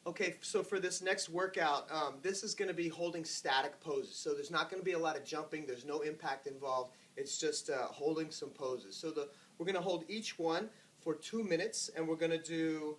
Okay, so for this next workout, this is going to be holding static poses. So there's not going to be a lot of jumping. There's no impact involved. It's just holding some poses. So we're going to hold each one for 2 minutes, and we're going to do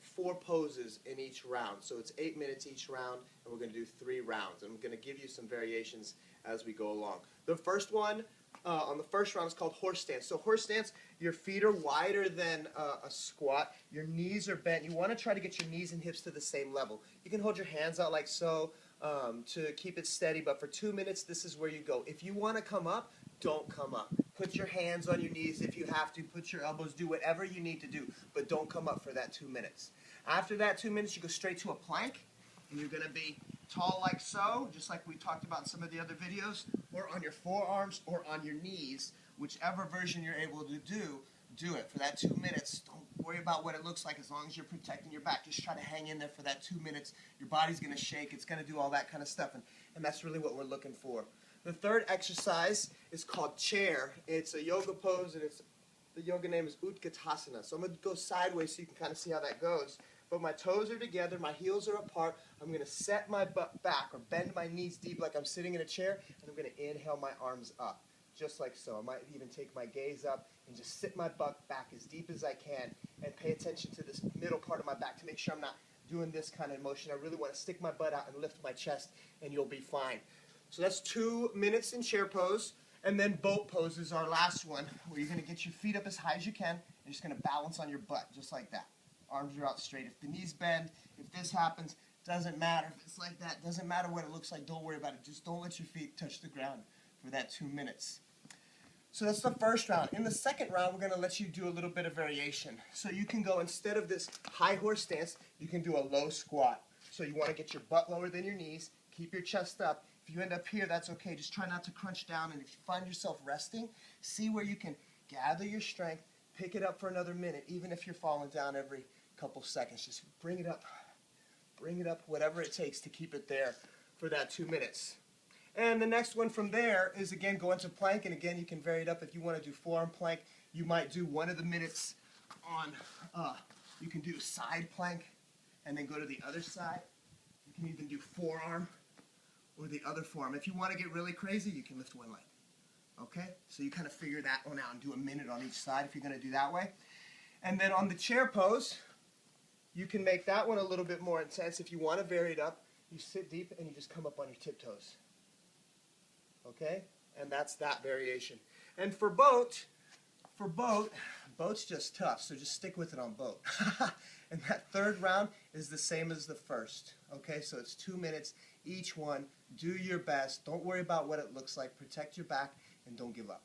4 poses in each round. So it's 8 minutes each round, and we're going to do 3 rounds. And I'm going to give you some variations as we go along. The first one on the first round is called horse stance. So horse stance, your feet are wider than a squat. Your knees are bent. You want to try to get your knees and hips to the same level. You can hold your hands out like so to keep it steady, but for 2 minutes, this is where you go. If you want to come up, don't come up. Put your hands on your knees if you have to. Put your elbows. Do whatever you need to do, but don't come up for that 2 minutes. After that 2 minutes, you go straight to a plank, and you're going to be tall like so, just like we talked about in some of the other videos, or on your forearms or on your knees. Whichever version you're able to do it for that 2 minutes. Don't worry about what it looks like as long as you're protecting your back. Just try to hang in there for that 2 minutes. Your body's going to shake. It's going to do all that kind of stuff, and that's really what we're looking for. The third exercise is called chair. It's a yoga pose, and the yoga name is Utkatasana. So I'm going to go sideways so you can kind of see how that goes. But my toes are together, my heels are apart. I'm going to set my butt back or bend my knees deep like I'm sitting in a chair, and I'm going to inhale my arms up, just like so. I might even take my gaze up and just sit my butt back as deep as I can and pay attention to this middle part of my back to make sure I'm not doing this kind of motion. I really want to stick my butt out and lift my chest, and you'll be fine. So that's 2 minutes in chair pose. And then boat pose is our last one, where you're going to get your feet up as high as you can. You're just going to balance on your butt, just like that. Arms are out straight. If the knees bend, if this happens, doesn't matter. If it's like that, doesn't matter what it looks like. Don't worry about it. Just don't let your feet touch the ground for that 2 minutes. So that's the first round. In the second round, we're going to let you do a little bit of variation. So you can go, instead of this high horse stance, you can do a low squat. So you want to get your butt lower than your knees, keep your chest up. If you end up here, that's okay. Just try not to crunch down, and if you find yourself resting, see where you can gather your strength, pick it up for another minute, even if you're falling down every couple seconds. Just bring it up, whatever it takes to keep it there for that 2 minutes. And the next one from there is, again, go into plank, and again, you can vary it up. If you want to do forearm plank, you might do one of the minutes on, you can do side plank, and then go to the other side. You can even do forearm or the other forearm. If you want to get really crazy, you can lift one leg. Okay? So you kind of figure that one out and do a minute on each side if you're going to do that way. And then on the chair pose, you can make that one a little bit more intense. If you want to vary it up, you sit deep and you just come up on your tiptoes. Okay? And that's that variation. And for boat's just tough, so just stick with it on boat. And that third round is the same as the first. Okay? So it's 2 minutes each one. Do your best. Don't worry about what it looks like. Protect your back and don't give up.